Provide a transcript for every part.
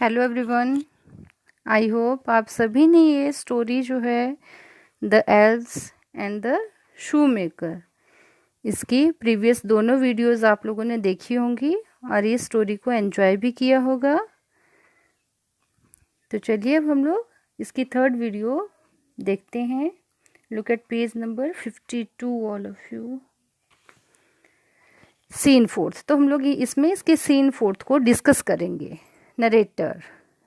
Hello everyone. I hope आप सभी ने ये स्टोरी जो है the elves and the shoe maker, इसकी प्रीवियस दोनों वीडियोस आप लोगों ने देखी होंगी और ये स्टोरी को एंजॉय भी किया होगा। तो चलिए अब हम लोग इसकी थर्ड वीडियो देखते हैं। Look at page number 52 all of you. Scene fourth, तो हम लोग इसमें इसके सीन फोर्थ को डिस्कस करेंगे। Narrator: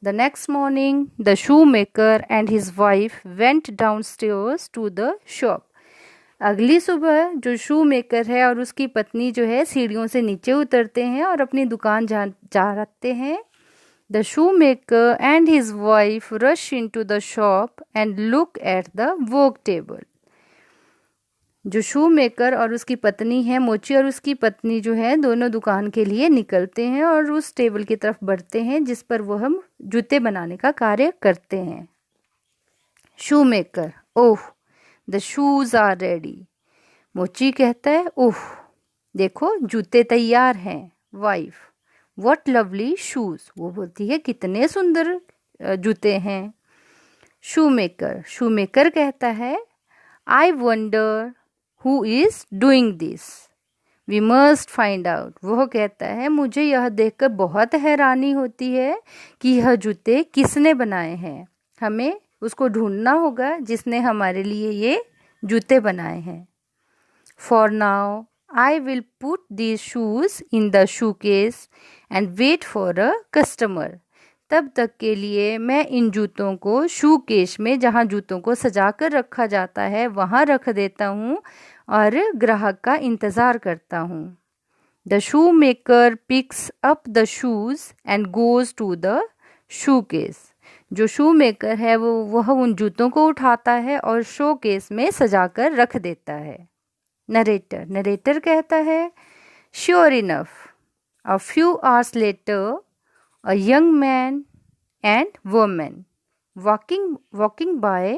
The next morning, the shoemaker and his wife went downstairs to the shop. अगली सुबह जो शू मेकर है और उसकी पत्नी जो है सीढ़ियों से नीचे उतरते हैं और अपनी दुकान जाते हैं। The shoemaker and his wife rush into the shop and look at the work table. जो शू मेकर और उसकी पत्नी है, मोची और उसकी पत्नी जो है, दोनों दुकान के लिए निकलते हैं और उस टेबल की तरफ बढ़ते हैं जिस पर वह हम जूते बनाने का कार्य करते हैं। Shoemaker: oh, the shoes are ready. मोची कहता है, ओह देखो जूते तैयार हैं। Wife: what lovely shoes. वो बोलती है कितने सुंदर जूते हैं। शू मेकर कहता है, I wonder Who is doing this? We must find out. वह कहता है मुझे यह देखकर बहुत हैरानी होती है कि यह जूते किसने बनाए हैं। हमें उसको ढूंढना होगा जिसने हमारे लिए ये जूते बनाए हैं। For now, I will put these shoes in the shoecase and wait for a customer. तब तक के लिए मैं इन जूतों को शू केस में, जहाँ जूतों को सजा कर रखा जाता है, वहाँ रख देता हूँ और ग्राहक का इंतज़ार करता हूँ। The shoemaker picks up the shoes and goes to the shoe case. जो शू मेकर है वह उन जूतों को उठाता है और शो केस में सजा कर रख देता है। नरेटर कहता है, sure enough, a few hours later A young man and woman walking by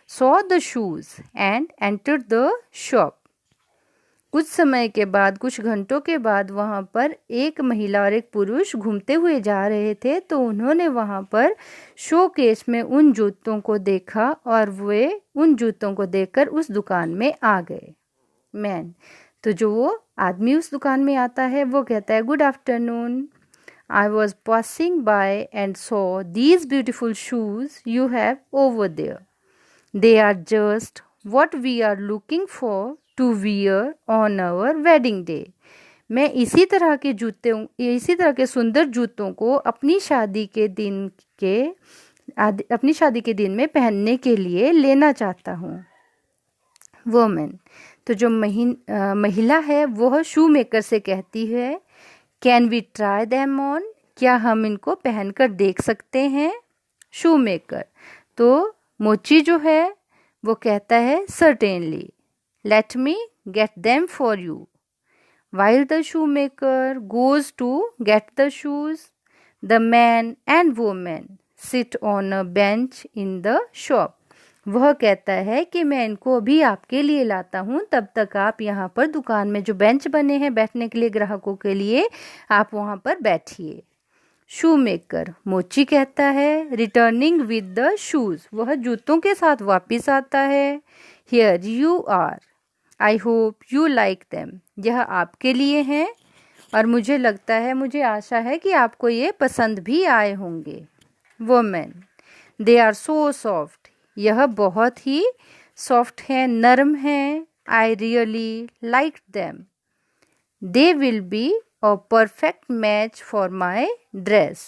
saw the shoes and entered the shop. कुछ समय के बाद, कुछ घंटों के बाद वहाँ पर एक महिला और एक पुरुष घूमते हुए जा रहे थे, तो उन्होंने वहाँ पर शोकेस में उन जूतों को देखा और वे उन जूतों को देखकर उस दुकान में आ गए। मैन: तो जो वो आदमी उस दुकान में आता है वो कहता है, good afternoon, I was passing by and saw these beautiful shoes you have over there. They are just what we are looking for to wear on our wedding day. मैं इसी तरह के सुंदर जूतों को अपनी शादी के दिन में पहनने के लिए लेना चाहता हूँ। वुमेन: तो जो महिला है वह शू मेकर से कहती है, can we try them on? क्या हम इनको पहनकर देख सकते हैं? शू मेकर: तो मोची जो है वो कहता है, certainly, let me get them for you. While the shoemaker goes to get the shoes, the man and women sit on a bench in the shop. वह कहता है कि मैं इनको अभी आपके लिए लाता हूँ, तब तक आप यहाँ पर दुकान में जो बेंच बने हैं बैठने के लिए ग्राहकों के लिए, आप वहाँ पर बैठिए। शू मेकर: मोची कहता है, रिटर्निंग विद द शूज़। वह जूतों के साथ वापस आता है। Here you are, I hope you like them. यह आपके लिए हैं और मुझे आशा है कि आपको ये पसंद भी आए होंगे। Women: they are so soft. यह बहुत ही सॉफ्ट हैं, नरम हैं। I really like them. They will be a perfect match for my dress.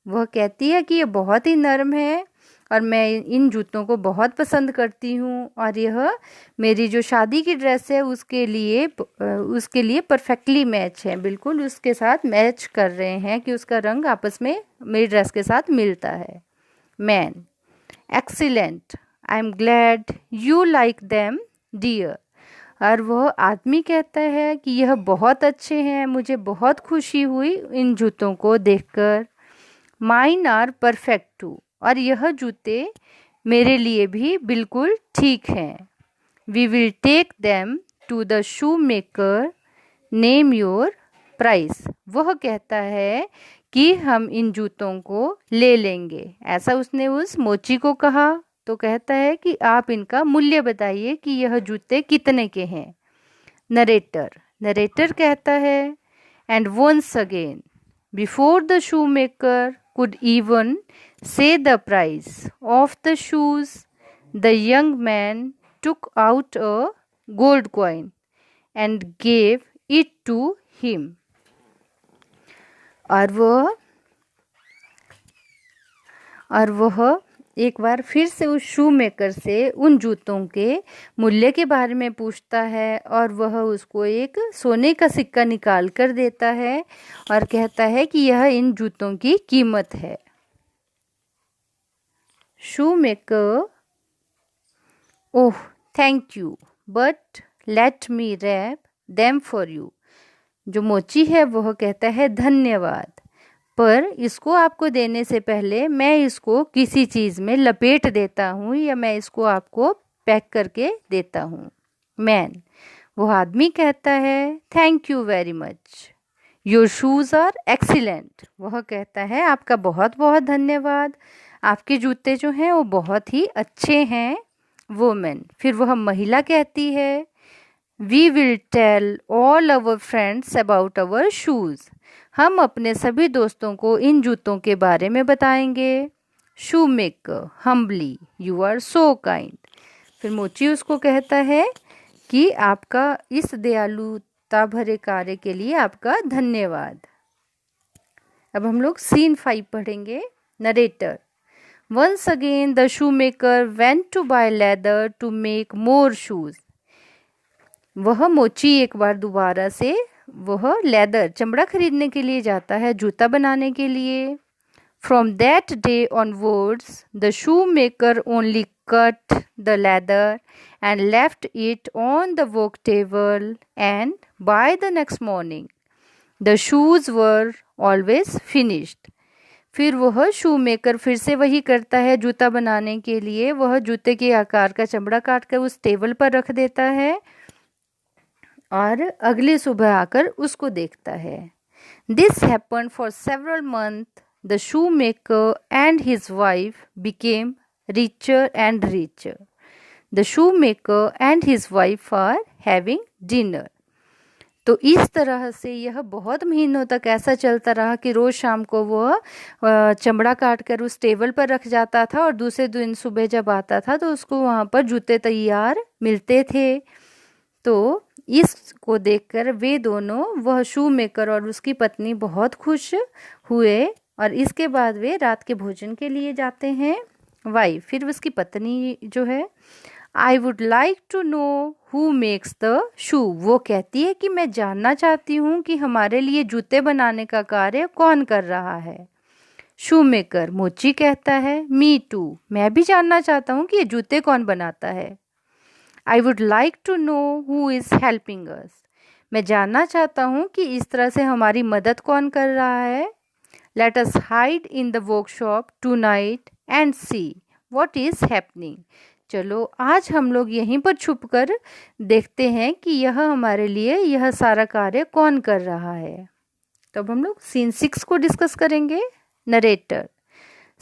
वह कहती है कि ये बहुत ही नरम है और मैं इन जूतों को बहुत पसंद करती हूँ और यह मेरी जो शादी की ड्रेस है उसके लिए परफेक्टली मैच है, बिल्कुल उसके साथ मैच कर रहे हैं कि उसका रंग आपस में मेरी ड्रेस के साथ मिलता है। Man: excellent, I am glad you like them dear. और वह आदमी कहता है कि यह बहुत अच्छे हैं, मुझे बहुत खुशी हुई इन जूतों को देखकर। Mine are perfect too. और यह जूते मेरे लिए भी बिल्कुल ठीक हैं। We will take them to the shoemaker, name your price. वह कहता है कि हम इन जूतों को ले लेंगे। ऐसा उसने उस मोची को कहा। तो कहता है कि आप इनका मूल्य बताइए कि यह जूते कितने के हैं। नरेटर कहता है, and once again before the shoemaker could even say the price of the shoes, the young man took out a gold coin and gave it to him. और वह एक बार फिर से उस शू मेकर से उन जूतों के मूल्य के बारे में पूछता है और वह उसको एक सोने का सिक्का निकाल कर देता है और कहता है कि यह इन जूतों की कीमत है। Shoemaker, oh, thank you, but let me wrap them for you. जो मोची है वह कहता है धन्यवाद, पर इसको आपको देने से पहले मैं इसको किसी चीज़ में लपेट देता हूँ या मैं इसको आपको पैक करके देता हूँ। मैन, वो आदमी कहता है thank you very much, your shoes are excellent. वह कहता है आपका बहुत बहुत धन्यवाद, आपके जूते जो हैं वो बहुत ही अच्छे हैं। वुमेन, फिर वह महिला कहती है we will tell all our friends about our shoes. हम अपने सभी दोस्तों को इन जूतों के बारे में बताएंगे। Shoemaker, humbly, you are so kind. फिर मोची उसको कहता है कि आपका इस दयालुता भरे कार्य के लिए आपका धन्यवाद। अब हम लोग सीन 5 पढ़ेंगे। Narrator, once again the shoemaker went to buy leather to make more shoes. वह मोची एक बार दोबारा से वह लेदर चमड़ा खरीदने के लिए जाता है जूता बनाने के लिए। From that day onwards the shoemaker only cut the leather and left it on the work table, and by the next morning the shoes were always finished. फिर वह शू मेकर फिर से वही करता है जूता बनाने के लिए। वह जूते के आकार का चमड़ा काट कर उस टेबल पर रख देता है और अगली सुबह आकर उसको देखता है। This happened for several month. The shoemaker and his wife became richer and richer. The shoemaker and his wife are having dinner. तो इस तरह से यह बहुत महीनों तक ऐसा चलता रहा कि रोज़ शाम को वह चमड़ा काट कर उस टेबल पर रख जाता था और दूसरे दिन सुबह जब आता था तो उसको वहाँ पर जूते तैयार मिलते थे। तो इसको देखकर वे दोनों, वह शू मेकर और उसकी पत्नी, बहुत खुश हुए और इसके बाद वे रात के भोजन के लिए जाते हैं। वाइफ, फिर उसकी पत्नी जो है, I would like to know who makes the shoe. वो कहती है कि मैं जानना चाहती हूँ कि हमारे लिए जूते बनाने का कार्य कौन कर रहा है। शू मेकर, मोची कहता है मी टू, मैं भी जानना चाहता हूँ कि ये जूते कौन बनाता है। I would like to know who is helping us, मैं जानना चाहता हूँ कि इस तरह से हमारी मदद कौन कर रहा है। Let us hide in the workshop tonight and see what is happening. चलो आज हम लोग यहीं पर छुप कर देखते हैं कि यह हमारे लिए यह सारा कार्य कौन कर रहा है। तो अब हम लोग सीन 6 को डिस्कस करेंगे। Narrator,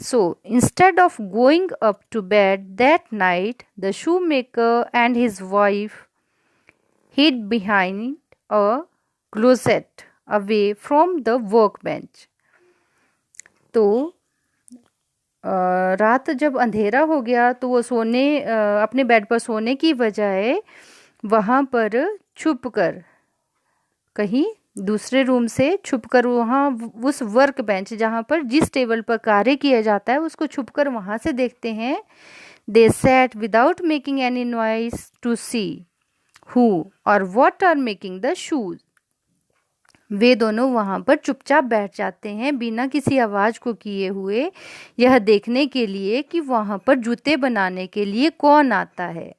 so instead of going up to bed that night the shoemaker and his wife hid behind a closet away from the workbench. तो रात जब अंधेरा हो गया तो वो अपने बेड पर सोने की बजाय वहाँ पर छुपकर, कहीं दूसरे रूम से छुपकर, वहाँ उस वर्क बेंच जहाँ पर जिस टेबल पर कार्य किया जाता है उसको छुपकर वहाँ से देखते हैं। They sat without making any noise to see who और what are making the shoes. वे दोनों वहाँ पर चुपचाप बैठ जाते हैं बिना किसी आवाज़ को किए हुए, यह देखने के लिए कि वहाँ पर जूते बनाने के लिए कौन आता है।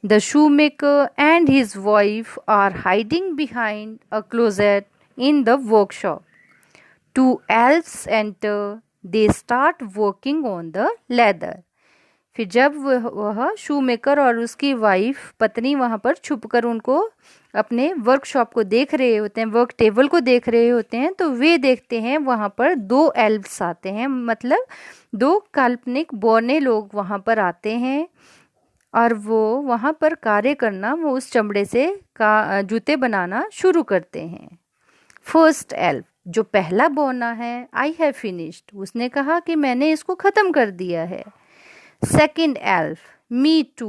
The shoemaker and his wife are hiding behind a closet in the workshop. Two elves enter, they start working on the leather. फिर जब वह शू मेकर और उसकी वाइफ पत्नी वहाँ पर छुपकर उनको अपने वर्कशॉप को देख रहे होते हैं, वर्क टेबल को देख रहे होते हैं, तो वे देखते हैं वहाँ पर 2 एल्व्स आते हैं, मतलब 2 काल्पनिक बौने लोग वहाँ पर आते हैं और वो वहाँ पर कार्य करना, वो उस चमड़े से जूते बनाना शुरू करते हैं। फर्स्ट एल्फ, जो पहला बौना है, आई हैव फिनिश्ड, उसने कहा कि मैंने इसको ख़त्म कर दिया है। Second elf, me too,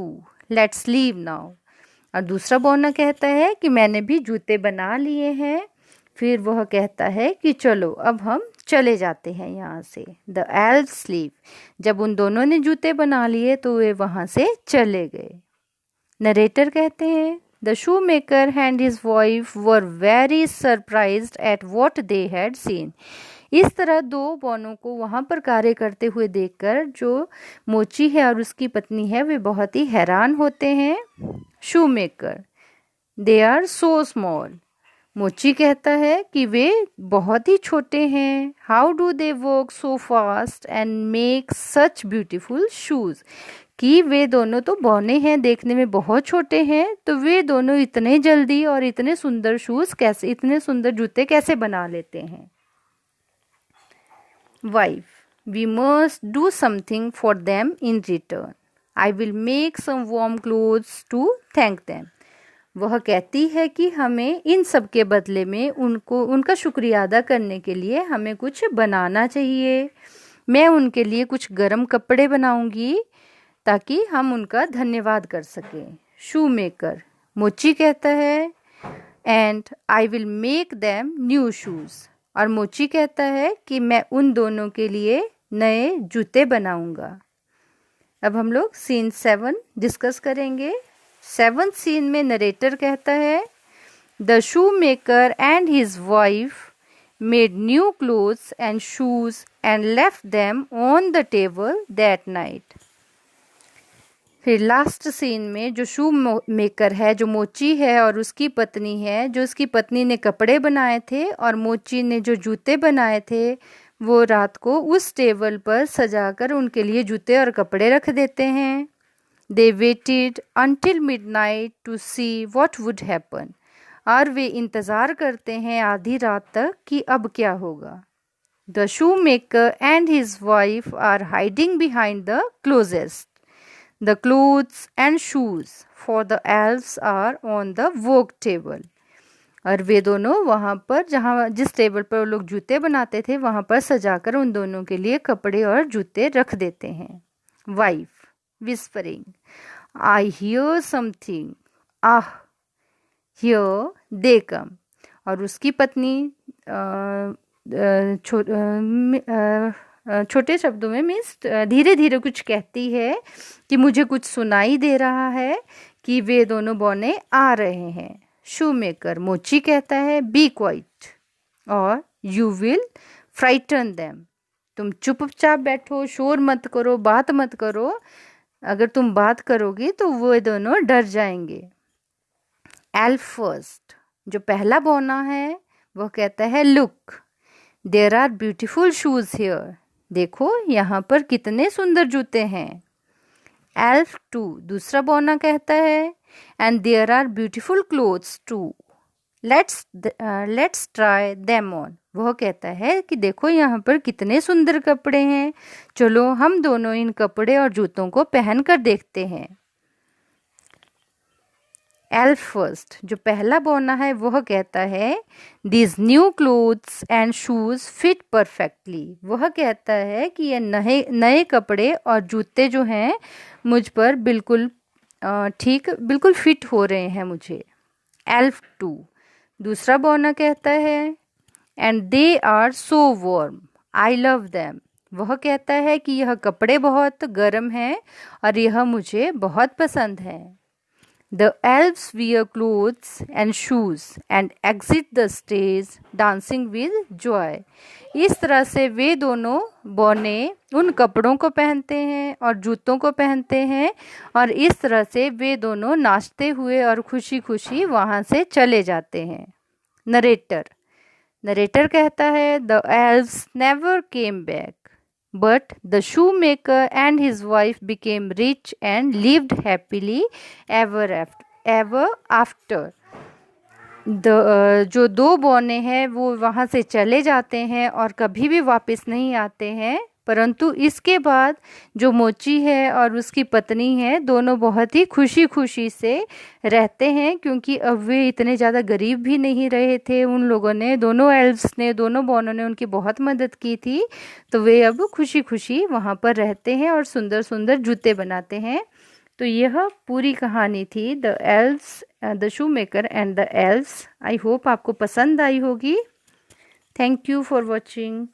let's leave now, और दूसरा बौना कहता है कि मैंने भी जूते बना लिए हैं। फिर वह कहता है कि चलो अब हम चले जाते हैं यहाँ से। द एल्व्स लीव, जब उन दोनों ने जूते बना लिए तो वे वहाँ से चले गए। नरेटर कहते हैं the shoemaker and his wife were very surprised at what they had seen. इस तरह 2 बौनों को वहाँ पर कार्य करते हुए देखकर जो मोची है और उसकी पत्नी है वे बहुत ही हैरान होते हैं। Shoemaker, they are so small. मोची कहता है कि वे बहुत ही छोटे हैं। How do they work so fast and make such beautiful shoes, कि वे दोनों तो बौने हैं, देखने में बहुत छोटे हैं, तो वे दोनों इतने जल्दी और इतने सुंदर शूज़ कैसे, इतने सुंदर जूते कैसे बना लेते हैं। Wife, we must do something for them in return. I will make some warm clothes to thank them. वह कहती है कि हमें इन सब के बदले में उनका शुक्रिया अदा करने के लिए हमें कुछ बनाना चाहिए। मैं उनके लिए कुछ गर्म कपड़े बनाऊंगी ताकि हम उनका धन्यवाद कर सकें। शू मेकर, मोची कहता है and I will make them new shoes, और मोची कहता है कि मैं उन दोनों के लिए नए जूते बनाऊंगा। अब हम लोग सीन 7 डिस्कस करेंगे। 7th सीन में नरेटर कहता है the shoemaker and his wife made new clothes and shoes and left them on the table that night. फिर लास्ट सीन में जो शू मेकर है, जो मोची है और उसकी पत्नी है, जो उसकी पत्नी ने कपड़े बनाए थे और मोची ने जो जूते बनाए थे, वो रात को उस टेबल पर सजाकर उनके लिए जूते और कपड़े रख देते हैं। They waited until midnight to see what would happen. और वे इंतज़ार करते हैं आधी रात तक कि अब क्या होगा। The shoemaker and his wife are hiding behind the closest. The clothes and shoes for the elves are on the work table. और वे दोनों वहाँ पर जिस टेबल पर वो लोग जूते बनाते थे वहाँ पर सजाकर उन दोनों के लिए कपड़े और जूते रख देते हैं। Wife whispering, I hear something. Here they come. और उसकी पत्नी छोटे शब्दों में मीन्स धीरे धीरे कुछ कहती है कि मुझे कुछ सुनाई दे रहा है कि वे दोनों बौने आ रहे हैं। शू मेकर, मोची कहता है बी क्वाइट और यू विल फ्राइटन देम। तुम चुपचाप बैठो, शोर मत करो, बात मत करो, अगर तुम बात करोगी तो वो दोनों डर जाएंगे। एल्फ फर्स्ट, जो पहला बौना है, वह कहता है look there are beautiful shoes here, देखो यहाँ पर कितने सुंदर जूते हैं। एल्फ टू, दूसरा बौना कहता है and there are beautiful clothes too, let's try them on. वह कहता है कि देखो यहाँ पर कितने सुंदर कपड़े हैं, चलो हम दोनों इन कपड़े और जूतों को पहन कर देखते हैं। एल्फ फर्स्ट, जो पहला बौना है, वह कहता है these new clothes and shoes fit perfectly. वह कहता है कि ये नए कपड़े और जूते जो हैं मुझ पर बिल्कुल ठीक, बिल्कुल फिट हो रहे हैं मुझे। एल्फ टू, दूसरा बौना कहता है and they are so warm, I love them. वह कहता है कि यह कपड़े बहुत गर्म हैं और यह मुझे बहुत पसंद है। The elves wear clothes and shoes and exit the stage dancing with Joy. इस तरह से वे दोनों बौने उन कपड़ों को पहनते हैं और जूतों को पहनते हैं और इस तरह से वे दोनों नाचते हुए और खुशी खुशी वहाँ से चले जाते हैं। नरेटर कहता है the elves never came back, But the shoemaker and his wife became rich and lived happily ever after. जो दो बौने हैं वो वहाँ से चले जाते हैं और कभी भी वापस नहीं आते हैं, परंतु इसके बाद जो मोची है और उसकी पत्नी है दोनों बहुत ही खुशी खुशी से रहते हैं, क्योंकि अब वे इतने ज़्यादा गरीब भी नहीं रहे थे। उन लोगों ने, दोनों एल्व्स ने, दोनों बौनों ने उनकी बहुत मदद की थी, तो वे अब खुशी खुशी वहाँ पर रहते हैं और सुंदर सुंदर जूते बनाते हैं। तो यह पूरी कहानी थी the elves, the shoemaker and the elves. I hope आपको पसंद आई होगी। Thank you for watching.